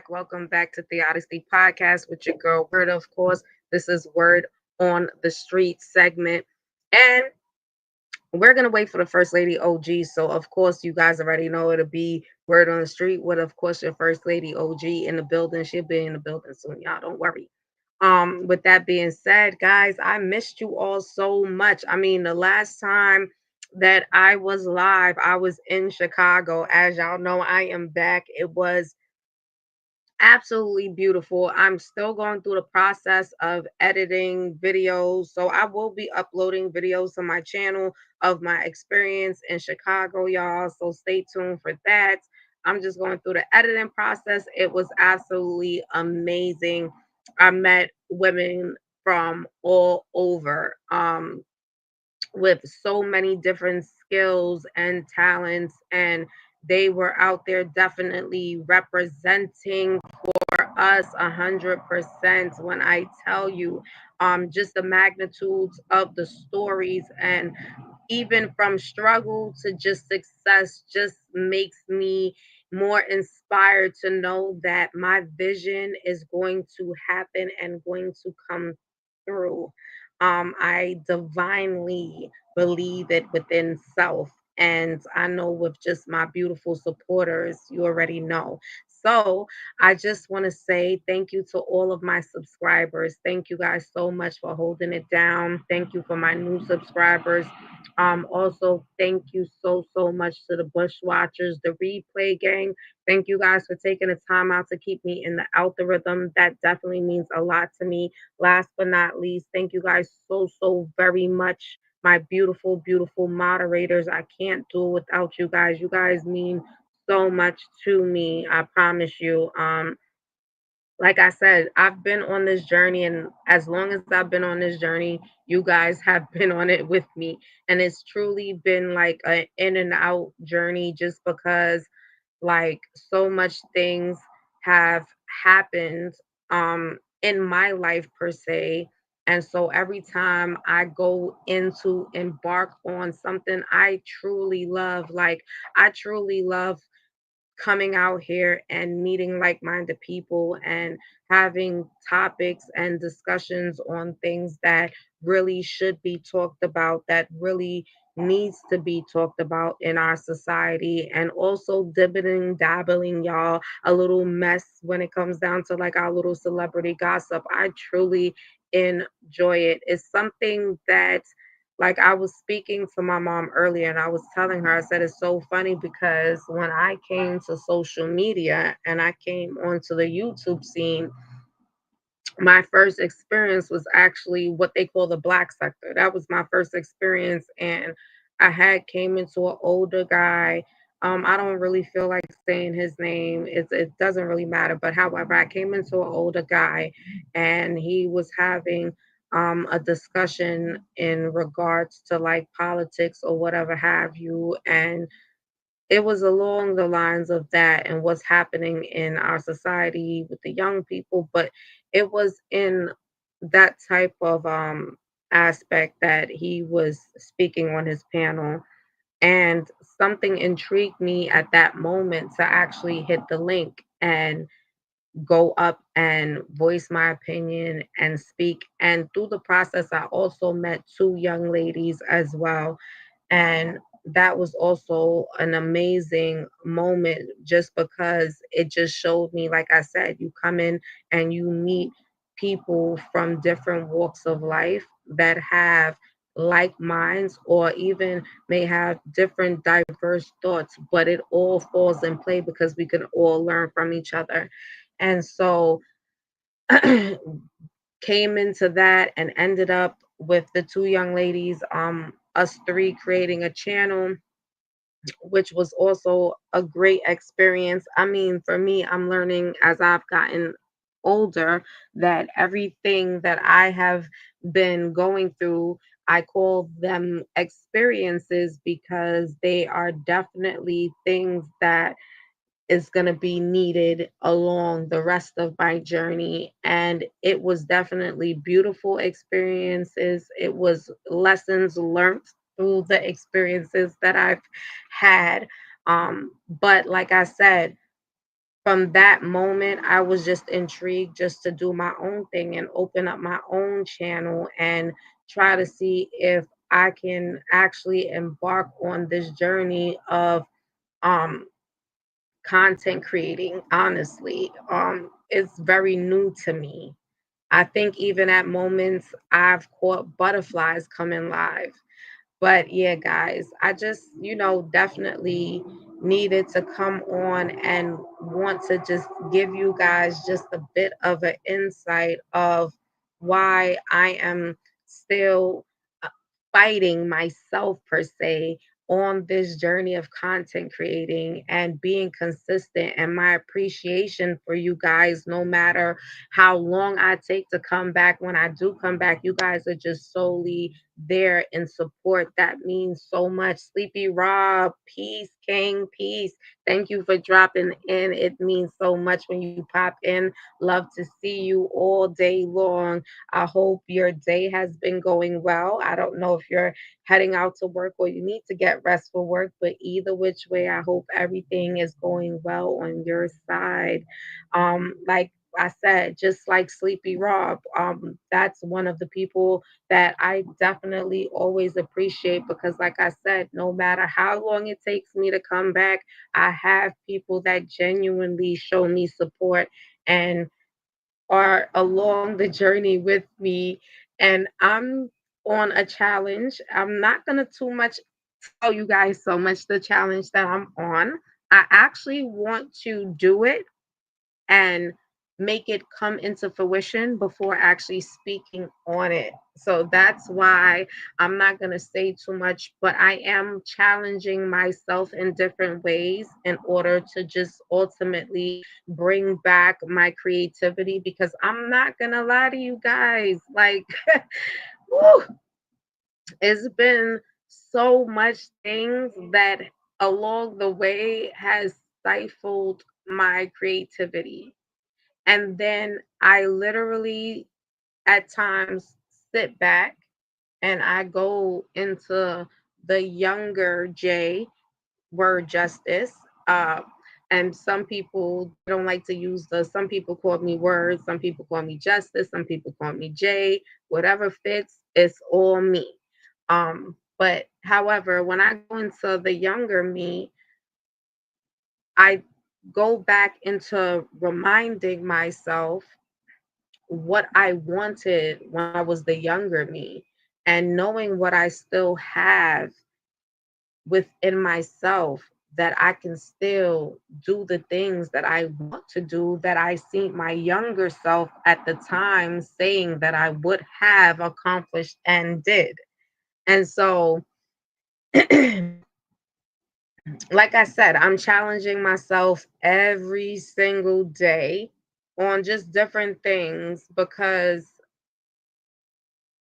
Welcome back to Theodicy Podcast with your girl Word. Of course, this is Word on the Street segment, and we're gonna wait for the First Lady OG. So, of course, you guys already know it'll be Word on the Street with, of course, your First Lady OG in the building. She'll be in the building soon, y'all. Don't worry. With that being said, guys, I missed you all so much. I mean, the last time that I was live, I was in Chicago. As y'all know, I am back. It was absolutely beautiful. I'm still going through the process of editing videos. So I will be uploading videos to my channel of my experience in Chicago, y'all. So stay tuned for that. I'm just going through the editing process. It was absolutely amazing. I met women from all over. With so many different skills and talents, and they were out there definitely representing for us 100%. When I tell you just the magnitudes of the stories, and even from struggle to just success, just makes me more inspired to know that my vision is going to happen and going to come through. I divinely believe it within self. And I know with just my beautiful supporters, you already know. So I just want to say thank you to all of my subscribers. Thank you guys so much for holding it down. Thank you for my new subscribers. Also, thank you so much to the Bushwatchers, the replay gang. Thank you guys for taking the time out to keep me in the algorithm. That definitely means a lot to me. Last but not least, thank you guys so very much. My beautiful moderators. I can't do it without you guys. You guys mean so much to me. I promise you. Like I said, I've been on this journey, and as long as I've been on this journey, you guys have been on it with me. And it's truly been like an in and out journey just because like so much things have happened in my life per se. And so every time I go into embark on something I truly love, like I truly love coming out here and meeting like-minded people and having topics and discussions on things that really should be talked about, that really needs to be talked about in our society, and also dibbling dabbling y'all a little mess when it comes down to like our little celebrity gossip. I truly enjoy it. It's something that like I was speaking to my mom earlier and I was telling her, I said it's so funny because when I came to social media and I came onto the YouTube scene, my first experience was actually what they call the black sector. That was my first experience, and I had came into an older guy. I don't really feel like saying his name. It doesn't really matter. But however, I came into an older guy, and he was having a discussion in regards to like politics or whatever have you, and it was along the lines of that and what's happening in our society with the young people, but it was in that type of aspect that he was speaking on his panel, and something intrigued me at that moment to actually hit the link and go up and voice my opinion and speak. And through the process I also met two young ladies as well, and that was also an amazing moment just because it just showed me, like I said, you come in and you meet people from different walks of life that have like minds or even may have different diverse thoughts, but it all falls in play because we can all learn from each other. And so came into that and ended up with the two young ladies, us three creating a channel, which was also a great experience. I mean, for me, I'm learning as I've gotten older that everything that I have been going through, I call them experiences because they are definitely things that is going to be needed along the rest of my journey. And it was definitely beautiful experiences. It was lessons learned through the experiences that I've had. But like I said, from that moment, I was just intrigued just to do my own thing and open up my own channel and try to see if I can actually embark on this journey of um content creating. Honestly, it's very new to me. I think even at moments I've caught butterflies coming live. But yeah, guys, I just, definitely needed to come on and want to just give you guys just a bit of an insight of why I am still uh, fighting myself per se on this journey of content creating and being consistent, and my appreciation for you guys no matter how long I take to come back. When I do come back, you guys are just solely there in support. That means so much. Sleepy Rob, peace, King, peace. Thank you for dropping in. It means so much when you pop in. Love to see you all day long. I hope your day has been going well. I don't know if you're heading out to work or you need to get rest for work, but either which way, I hope everything is going well on your side. Like I said, just like Sleepy Rob, that's one of the people that I definitely always appreciate because, like I said, no matter how long it takes me to come back, I have people that genuinely show me support and are along the journey with me. And I'm on a challenge. I'm not going to too much tell you guys so much the challenge that I'm on. I actually want to do it and make it come into fruition before actually speaking on it. So that's why I'm not going to say too much, but I am challenging myself in different ways in order to just ultimately bring back my creativity because I'm not going to lie to you guys. Like, whew, it's been so much things that along the way has stifled my creativity, and then I literally at times sit back and I go into the younger Jay, word justice. Uh, and some people don't like to use some people call me word, some people call me justice, some people call me Jay, whatever fits, it's all me. But however, when I go into the younger me, I go back into reminding myself what I wanted when I was the younger me. and knowing what I still have within myself, that I can still do the things that I want to do, that I see my younger self at the time saying that I would have accomplished and did. And so, like I said, I'm challenging myself every single day on just different things, because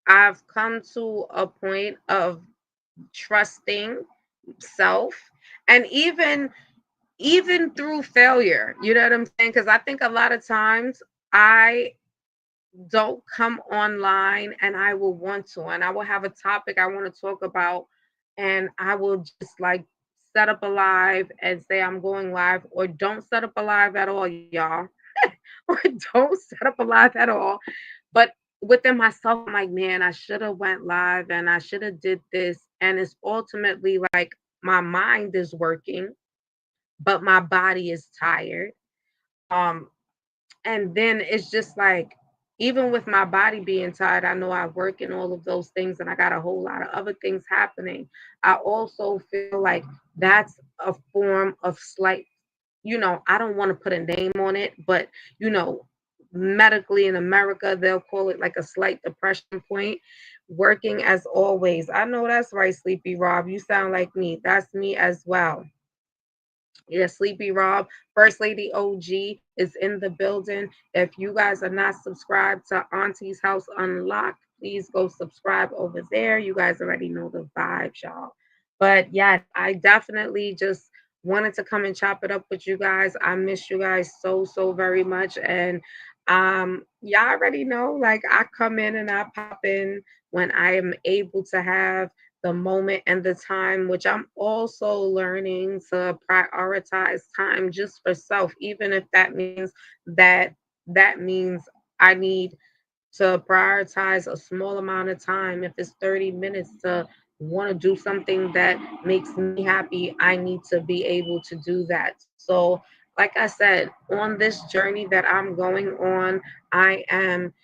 I've come to a point of trusting self, and even through failure, you know what I'm saying? Because I think a lot of times I don't come online and I will want to, and I will have a topic I want to talk about, and I will just like set up a live and say I'm going live, or don't set up a live at all, y'all, or don't set up a live at all. But within myself, I'm like, man, I should have went live and I should have did this, and it's ultimately like my mind is working, but my body is tired. Um, and then it's just like, even with my body being tired, I know I work and all of those things, and I got a whole lot of other things happening. I also feel like that's a form of slight, I don't want to put a name on it, but you know, medically in America, they'll call it like a slight depression point. Working as always. I know that's right, Sleepy Rob. You sound like me. That's me as well. Yeah, Sleepy Rob, First Lady OG is in the building. If you guys are not subscribed to Auntie's House Unlocked, please go subscribe over there. You guys already know the vibes, y'all. But yes, I definitely just wanted to come and chop it up with you guys. I miss you guys so, so very much. And y'all already know, like, I come in and I pop in when I am able to have the moment and the time, which I'm also learning to prioritize time just for self, even if that that means I need to prioritize a small amount of time. If it's 30 minutes to want to do something that makes me happy, I need to be able to do that. So, like I said, on this journey that I'm going on, I am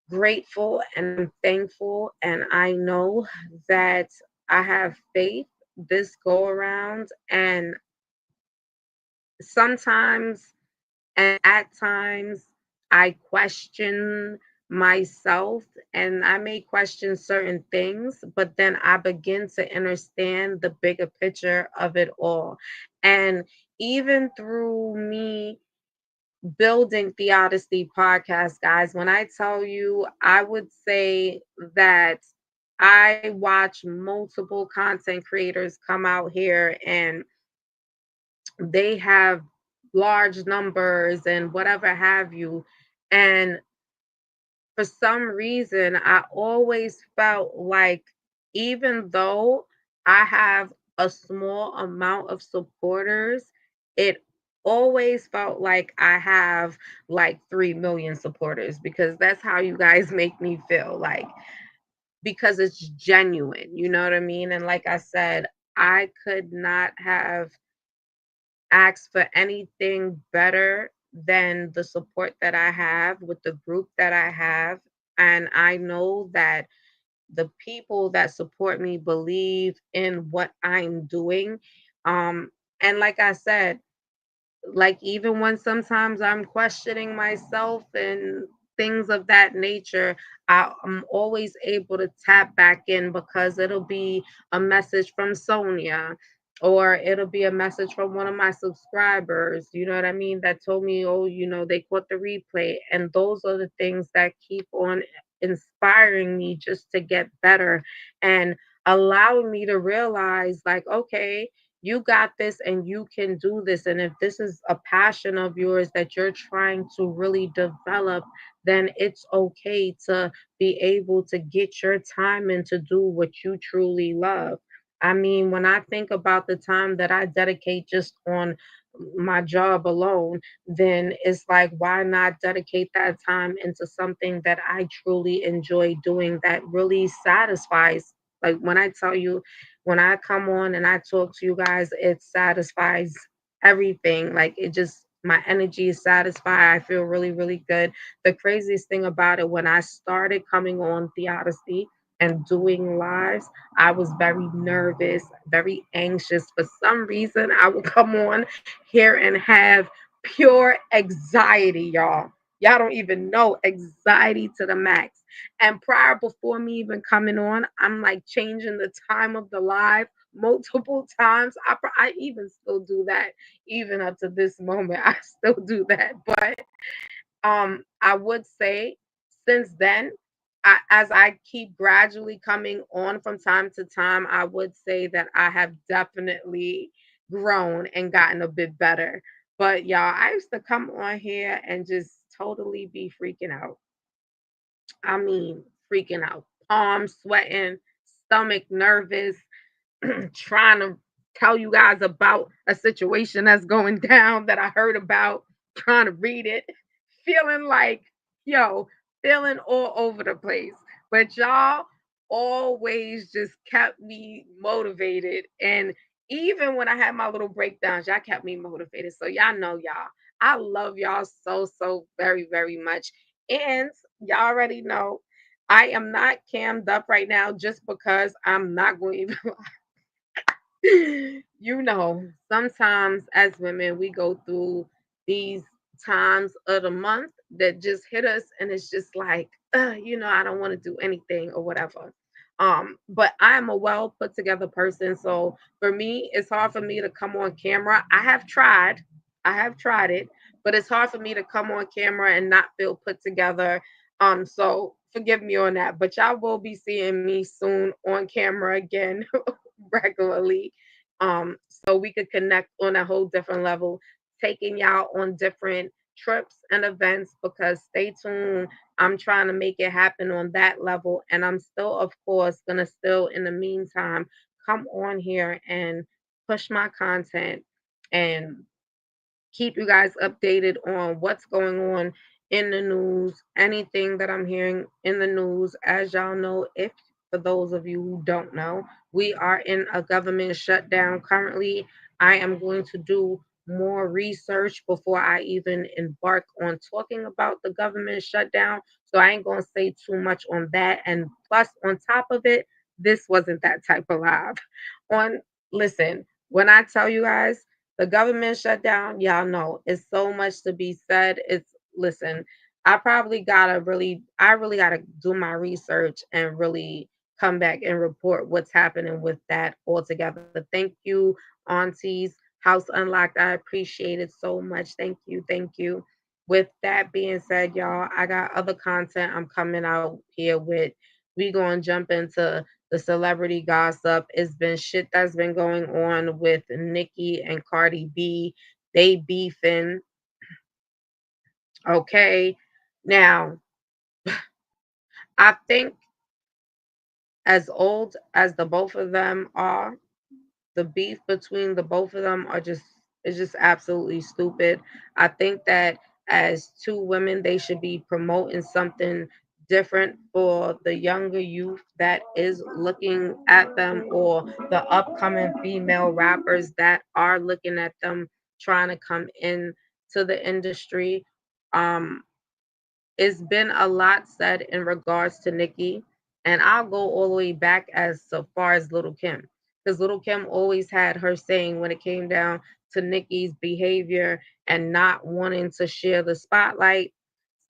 grateful and I'm thankful, and I know that I have faith this go around. And sometimes, and at times, I question myself, and I may question certain things, but then I begin to understand the bigger picture of it all. And even through me building Theodicy podcast, guys, when I tell you, I would say that I watch multiple content creators come out here and they have large numbers and whatever have you. And for some reason, I always felt like, even though I have a small amount of supporters, it always felt like I have like 3 million supporters, because that's how you guys make me feel like, because it's genuine, you know what I mean? And like I said, I could not have asked for anything better than the support that I have with the group that I have. And I know that the people that support me believe in what I'm doing. Um, and like I said, like, even when sometimes I'm questioning myself and things of that nature, I'm always able to tap back in, because it'll be a message from Sonia, or it'll be a message from one of my subscribers, you know what I mean, that told me, oh, they caught the replay. And those are the things that keep on inspiring me just to get better, and allowing me to realize, like, okay, you got this and you can do this. And if this is a passion of yours that you're trying to really develop, then it's okay to be able to get your time in to do what you truly love. I mean, when I think about the time that I dedicate just on my job alone, then it's like, why not dedicate that time into something that I truly enjoy doing, that really satisfies? Like, when I tell you, when I come on and I talk to you guys, it satisfies everything. Like, it just, my energy is satisfied. I feel really, really good. The craziest thing about it, when I started coming on Theodicy, and doing lives, I was very nervous, very anxious. For some reason, I would come on here and have pure anxiety, y'all. Y'all don't even know, anxiety to the max. And prior, before me even coming on, I'm like changing the time of the live multiple times. I even still do that, even up to this moment. I still do that. But I would say since then, as I keep gradually coming on from time to time, I would say that I have definitely grown and gotten a bit better. But y'all, I used to come on here and just totally be freaking out. I mean, freaking out, palms sweating, stomach nervous, trying to tell you guys about a situation that's going down that I heard about, trying to read it, feeling like, yo, feeling all over the place. But y'all always just kept me motivated. And even when I had my little breakdowns, y'all kept me motivated. So y'all know y'all. I love y'all so, so very, very much. And y'all already know I am not cammed up right now just because I'm not going to even sometimes as women, we go through these times of the month that just hit us, and it's just like, I don't want to do anything or whatever. But I'm a well put together person, so for me, it's hard for me to come on camera. I have tried it, but it's hard for me to come on camera and not feel put together. So forgive me on that, but y'all will be seeing me soon on camera again regularly, so we could connect on a whole different level, taking y'all on different trips and events, because stay tuned. I'm trying to make it happen on that level. And I'm still, of course, gonna still in the meantime come on here and push my content and keep you guys updated on what's going on in the news, anything that I'm hearing in the news. As y'all know, if for those of you who don't know, we are in a government shutdown currently. I am going to do more research before I even embark on talking about the government shutdown. So I ain't going to say too much on that. And plus, on top of it, this wasn't that type of live. On Listen, when I tell you guys, the government shutdown, y'all know, it's so much to be said. It's Listen, I really gotta do my research and really come back and report what's happening with that altogether. Thank you, aunties, House Unlocked. I appreciate it so much. Thank you, thank you. With that being said, y'all, I got other content I'm coming out here with. We gonna jump into the celebrity gossip. It's been shit that's been going on with Nicki and Cardi B. They beefing. Okay. Now, I think as old as the both of them are, the beef between the both of them are just is just absolutely stupid. I think that as two women, they should be promoting something different for the younger youth that is looking at them, or the upcoming female rappers that are looking at them trying to come in to the industry. Um, it's been a lot said in regards to Nicki, and I'll go all the way back as so far as Little Kim, because Little Kim always had her saying when it came down to Nicki's behavior and not wanting to share the spotlight.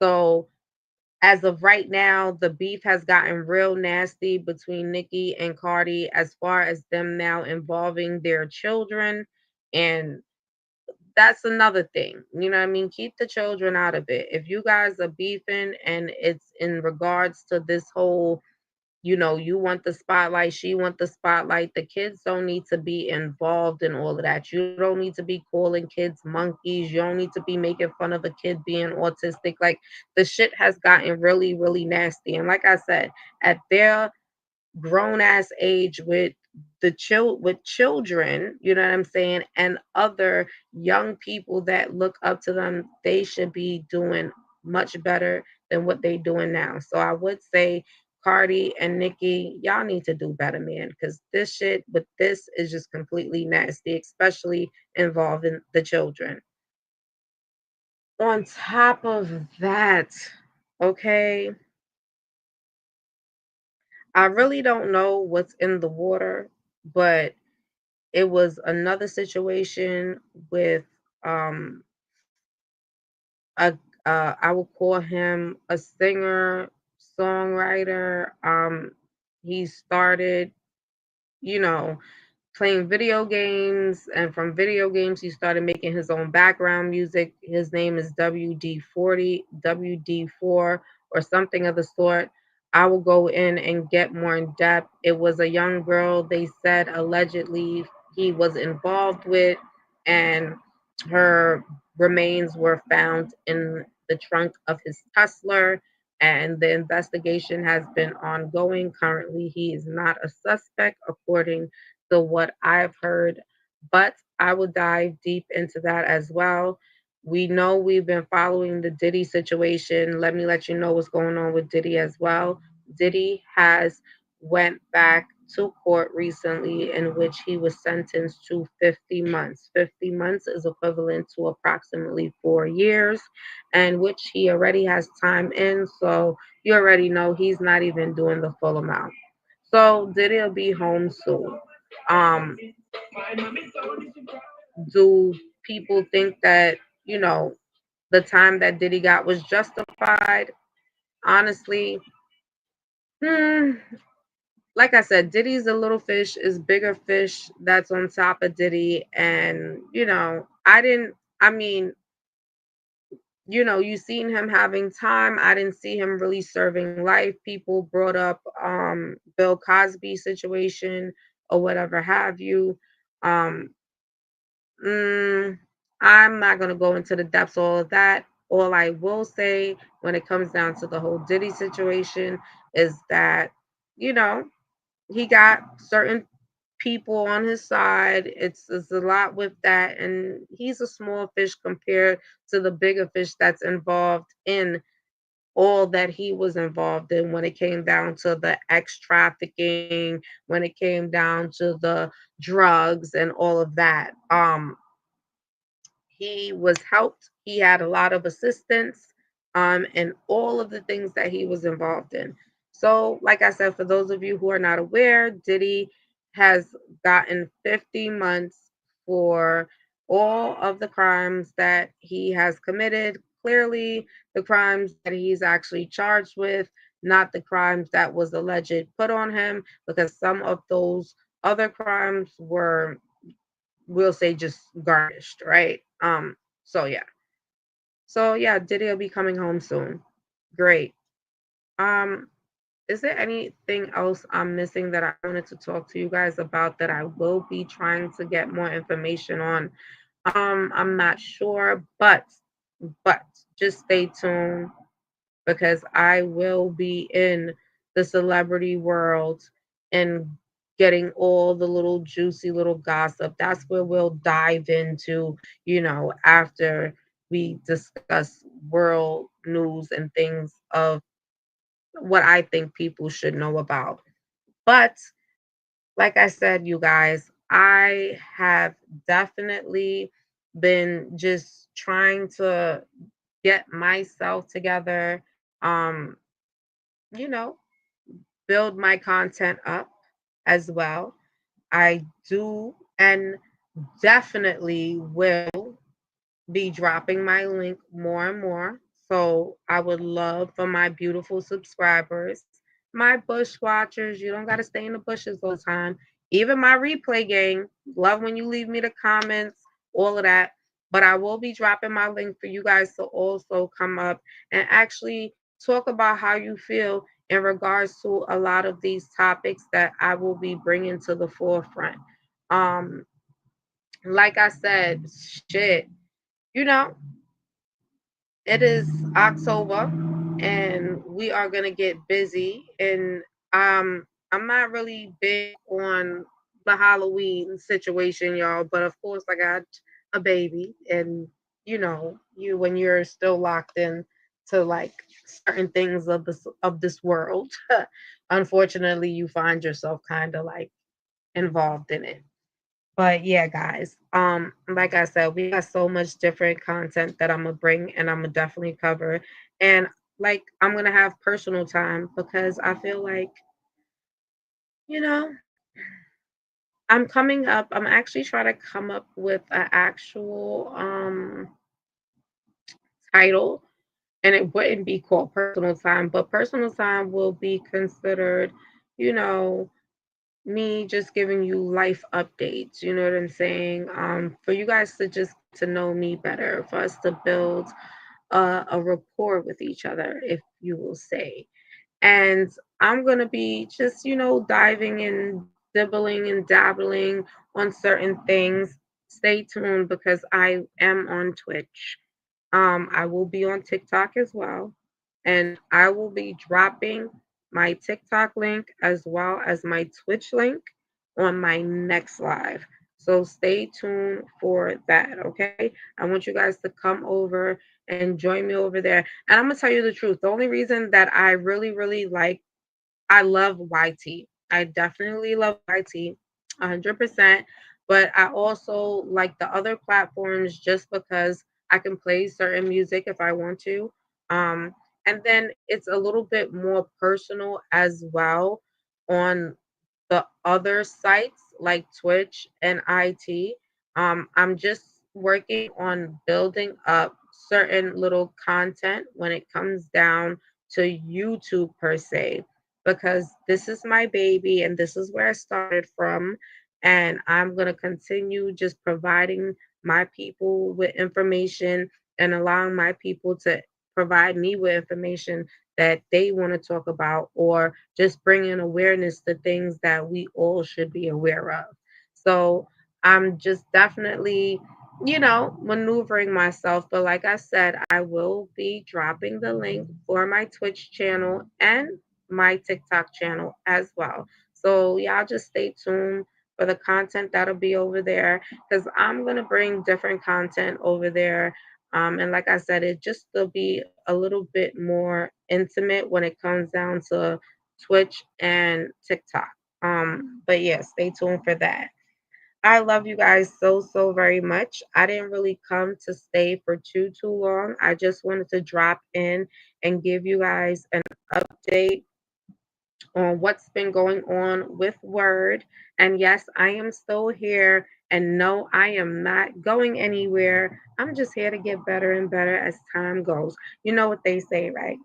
So as of right now, the beef has gotten real nasty between Nicki and Cardi, as far as them now involving their children. And that's another thing. You know what I mean? Keep the children out of it. If you guys are beefing and it's in regards to this whole, you want the spotlight, she want the spotlight, the kids don't need to be involved in all of that. You don't need to be calling kids monkeys. You don't need to be making fun of a kid being autistic. Like, the shit has gotten really, really nasty. And like I said, at their grown ass age, with children, you know what I'm saying, and other young people that look up to them, they should be doing much better than what they doing now. So I would say Cardi and Nicki, y'all need to do better, man, because this shit with this is just completely nasty, especially involving the children. On top of that, okay, I really don't know what's in the water, but it was another situation with um a I would call him a singer, songwriter. He started, you know, playing video games, and from video games he started making his own background music. His name is WD-40, WD4, or something of the sort. I will go in and get more in depth. It was a young girl they said allegedly he was involved with, and her remains were found in the trunk of his Tesla, and the investigation has been ongoing. Currently, he is not a suspect, according to what I've heard, but I will dive deep into that as well. We know we've been following the Diddy situation. Let me let you know what's going on with Diddy as well. Diddy has went back to court recently in which he was sentenced to 50 months. 50 months is equivalent to approximately 4 years, and which he already has time in. So you already know he's not even doing the full amount. So Diddy will be home soon. Um, do people think that, you know, the time that Diddy got was justified? Honestly, hmm, like I said, Diddy's a little fish, is bigger fish that's on top of Diddy. And, I mean, you seen him having time. I didn't see him really serving life. People brought up Bill Cosby situation or whatever have you. Um, Mm, I'm not going to go into the depths of all of that. All I will say when it comes down to the whole Diddy situation is that, you know, he got certain people on his side. It's a lot with that. And he's a small fish compared to the bigger fish that's involved in all that he was involved in when it came down to the ex trafficking, when it came down to the drugs and all of that. He was helped. He had a lot of assistance, and all of the things that he was involved in. So, like I said, for those of you who are not aware, Diddy has gotten 50 months for all of the crimes that he has committed. Clearly, the crimes that he's actually charged with, not the crimes that was alleged put on him, because some of those other crimes were, we'll say, just garnished, right? So yeah. So yeah, Diddy will be coming home soon. Great. Um, is there anything else I'm missing that I wanted to talk to you guys about that I will be trying to get more information on? I'm not sure, but just stay tuned because I will be in the celebrity world and getting all the little juicy little gossip. That's where we'll dive into, after we discuss world news and things of what I think people should know about. But like I said, you guys, I have definitely been just trying to get myself together. Um, you know, build my content up as well. I do and definitely will be dropping my link more and more. So I would love for my beautiful subscribers, my bush watchers. You don't got to stay in the bushes all the time. Even my replay gang, love when you leave me the comments, all of that. But I will be dropping my link for you guys to also come up and actually talk about how you feel in regards to a lot of these topics that I will be bringing to the forefront. Um, like I said, shit, you know, it is October and we are gonna get busy. And I'm not really big on the Halloween situation, y'all, but of course I got a baby, and you when you're still locked in to like certain things of this world, unfortunately you find yourself kind of like involved in it. But yeah, guys, like I said, we got so much different content that I'm gonna bring and I'm gonna definitely cover. And like I'm gonna have personal time because I feel like You know, I'm actually trying to come up with an actual title, and it wouldn't be called personal time, but personal time will be considered, you know, me just giving you life updates, you know what I'm saying? For you guys to just get to know me better, for us to build a rapport with each other, if you will say. And I'm going to be just, diving and dibbling and dabbling on certain things. Stay tuned because I am on Twitch. I will be on TikTok as well, and I will be dropping my TikTok link as well as my Twitch link on my next live. So stay tuned for that, okay? I want you guys to come over and join me over there. And I'm gonna tell you the truth. The only reason that I really, really I love YT. I definitely love YT 100%. But I also like the other platforms just because I can play certain music if I want to. Um, and then it's a little bit more personal as well on the other sites like Twitch and IT. I'm just working on building up certain little content when it comes down to YouTube per se, because this is my baby and this is where I started from. And I'm going to continue just providing my people with information and allowing my people to provide me with information that they want to talk about, or just bringing awareness to things that we all should be aware of. So I'm just definitely, maneuvering myself. But like I said, I will be dropping the link for my Twitch channel and my TikTok channel as well. So y'all just stay tuned for the content that'll be over there, because I'm gonna bring different content over there. And like I said, it just will be a little bit more intimate when it comes down to Twitch and TikTok. But yeah, stay tuned for that. I love you guys so, so very much. I didn't really come to stay for too long. I just wanted to drop in and give you guys an update on what's been going on with Word. And yes, I am still here. And no, I am not going anywhere. I'm just here to get better and better as time goes. You know what they say, right?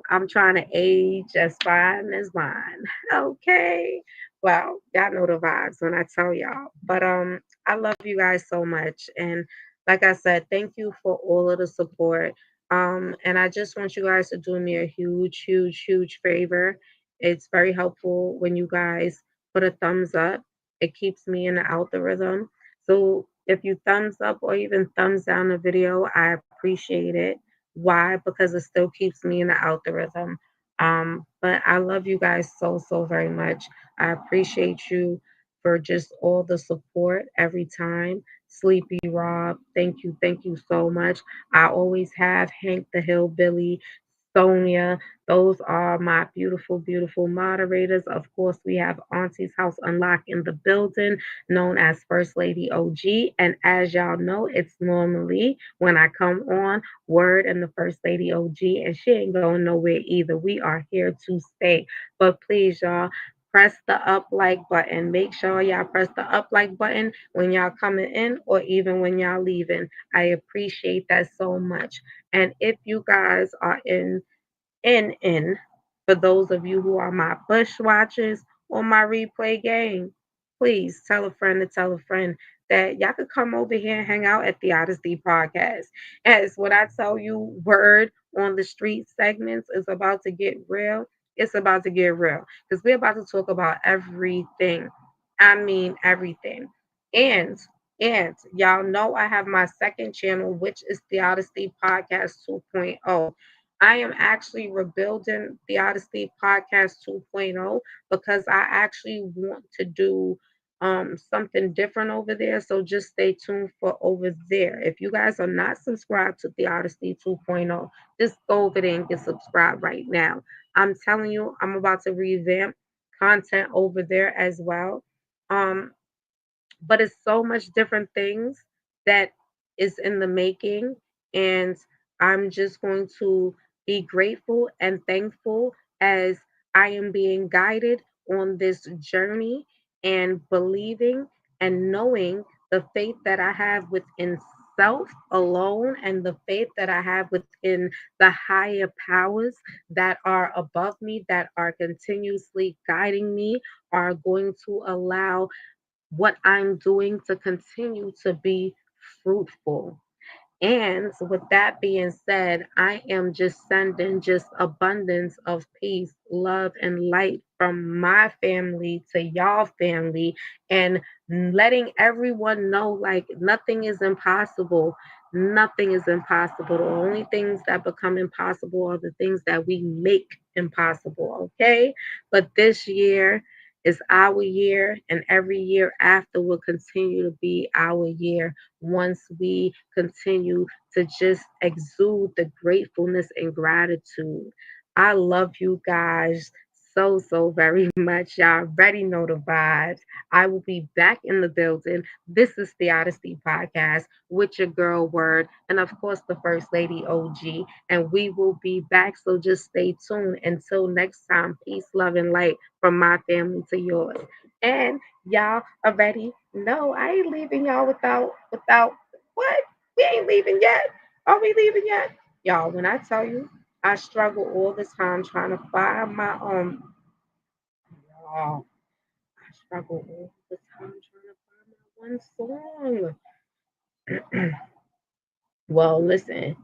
I'm trying to age as fine as wine. Okay. Well, y'all know the vibes when I tell y'all. But I love you guys so much. And like I said, thank you for all of the support. And I just want you guys to do me a huge, huge, huge favor. It's very helpful when you guys put a thumbs up. It keeps me in the algorithm. So if you thumbs up or even thumbs down the video, I appreciate it. Why? Because it still keeps me in the algorithm. But I love you guys so, so very much. I appreciate you for just all the support every time. Sleepy Rob, thank you so much. I always have Hank the Hillbilly, Sonia. Those are my beautiful, beautiful moderators. Of course, we have Auntie's House Unlocked in the building, known as First Lady OG. And as y'all know, it's normally when I come on Word and the First Lady OG, and she ain't going nowhere either. We are here to stay. But please, y'all, press the up like button. Make sure y'all press the up like button when y'all coming in or even when y'all leaving. I appreciate that so much. And if you guys are in for those of you who are my bush watchers or my replay game, please tell a friend to tell a friend that y'all could come over here and hang out at the Odyssey podcast. As what I tell you, word on the street segments is about to get real. It's about to get real because we're about to talk about everything. I mean everything. And and y'all know I have my second channel, which is the Odyssey Podcast 2.0. I am actually rebuilding the Odyssey Podcast 2.0 because I actually want to do something different over there. So just stay tuned for over there. If you guys are not subscribed to the Odyssey 2.0, just go over there and get subscribed right now. I'm telling you, I'm about to revamp content over there as well. Um, but it's so much different things that is in the making, and I'm just going to be grateful and thankful as I am being guided on this journey and believing and knowing the faith that I have within self alone and the faith that I have within the higher powers that are above me, that are continuously guiding me, are going to allow what I'm doing to continue to be fruitful. And with that being said, I am just sending just abundance of peace, love, and light from my family to y'all family, and letting everyone know like nothing is impossible. Nothing is impossible. The only things that become impossible are the things that we make impossible. Okay. But this year is our year, and every year after will continue to be our year once we continue to just exude the gratefulness and gratitude. I love you guys so, so very much. Y'all already know the vibes. I will be back in the building. This is the Odyssey Podcast with your girl Word, and of course, the First Lady OG. And we will be back. So just stay tuned. Until next time, peace, love, and light from my family to yours. And y'all already know I ain't leaving y'all without what? We ain't leaving yet. Are we leaving yet? Y'all, when I tell you I struggle all the time trying to find my y'all, I struggle all the time trying to find my one song. Well, listen.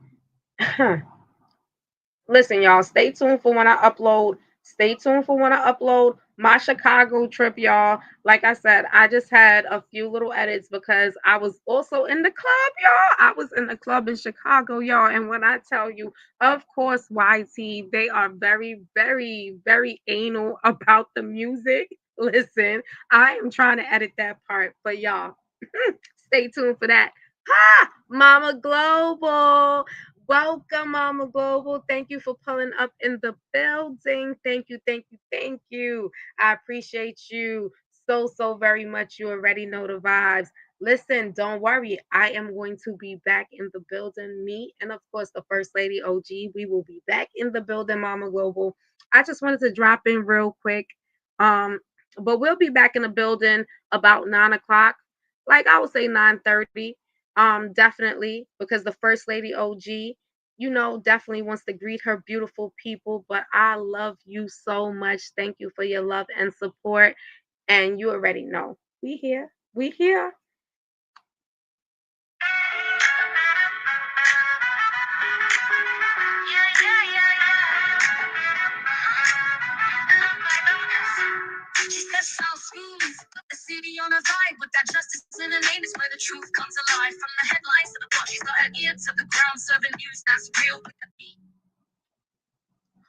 Listen, y'all, stay tuned for when I upload. Stay tuned for when I upload my Chicago trip, y'all. Like I said, I just had a few little edits because I was also in the club, y'all. I was in the club in Chicago, y'all. And when I tell you, of course, YT, they are very, very, very anal about the music. Listen, I am trying to edit that part, but y'all, stay tuned for that. Ha! Mama Global. Welcome, Mama Global. Thank you for pulling up in the building. Thank you, thank you, thank you. I appreciate you so, so very much. You already know the vibes. Listen, don't worry. I am going to be back in the building. Me and, of course, the First Lady OG. We will be back in the building, Mama Global. I just wanted to drop in real quick. Um, but we'll be back in the building about 9 o'clock. Like I would say 9:30. Definitely, because the First Lady OG, definitely wants to greet her beautiful people. But I love you so much. Thank you for your love and support. And you already know we here. We here.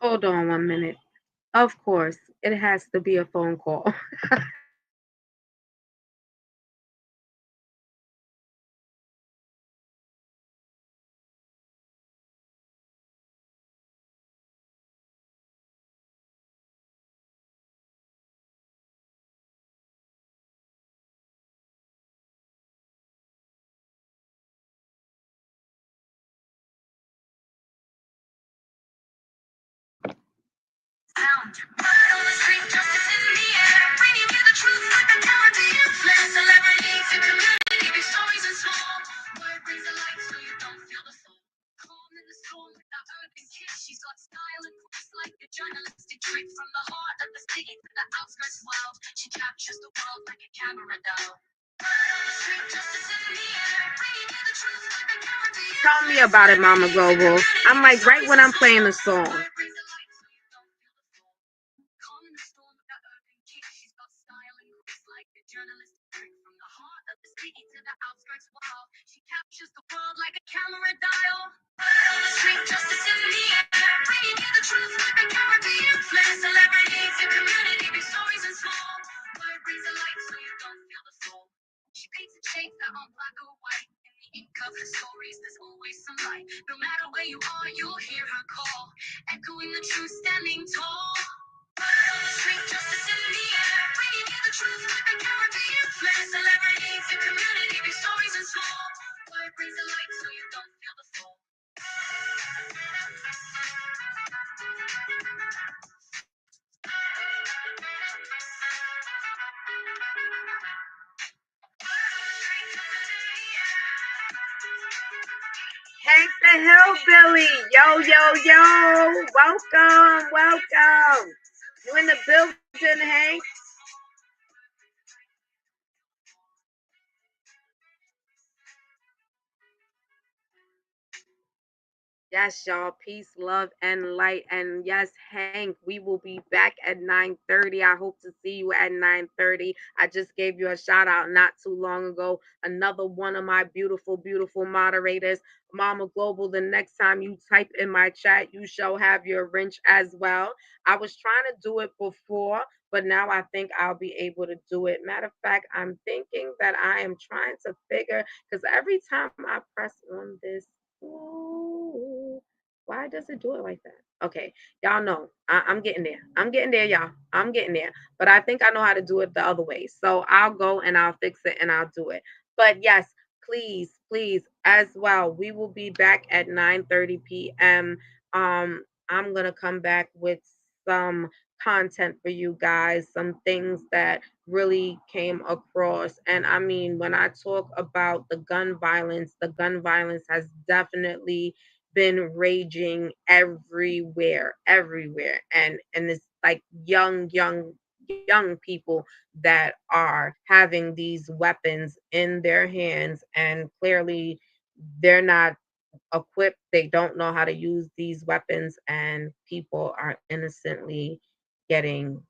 Hold on 1 minute. Of course, it has to be a phone call. Tell me about it, Mama Global. I'm like right when I'm playing the song. Hank the Hillbilly. Yo, yo, yo. Welcome, welcome. You in the building, Hank? Yes, y'all. Peace, love, and light. And yes, Hank, we will be back at 9:30. I hope to see you at 9:30. I just gave you a shout out not too long ago. Another one of my beautiful, beautiful moderators, Mama Global. The next time you type in my chat, you shall have your wrench as well. I was trying to do it before, but now I think I'll be able to do it. Matter of fact, I'm thinking that I am trying to figure because every time I press on this, ooh, why does it do it like that? Okay, y'all know I'm getting there. I'm getting there, y'all. I'm getting there. But I think I know how to do it the other way. So I'll go and I'll fix it and I'll do it. But yes, please, please, as well. We will be back at 9:30 p.m. I'm gonna come back with some content for you guys, some things that really came across. And I mean, when I talk about the gun violence has definitely been raging everywhere, everywhere. And it's like young people that are having these weapons in their hands, and clearly they're not equipped. They don't know how to use these weapons, and people are innocently getting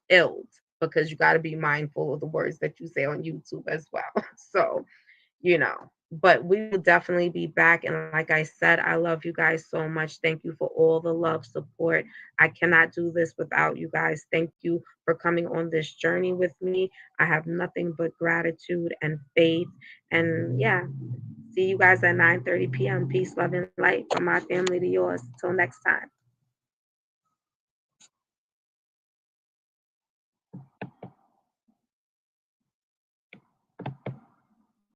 ill because you got to be mindful of the words that you say on YouTube as well. So, you know, but we will definitely be back. And like I said, I love you guys so much. Thank you for all the love, support. I cannot do this without you guys. Thank you for coming on this journey with me. I have nothing but gratitude and faith. And yeah, see you guys at 9:30 p.m. Peace, love, and light from my family to yours. Till next time.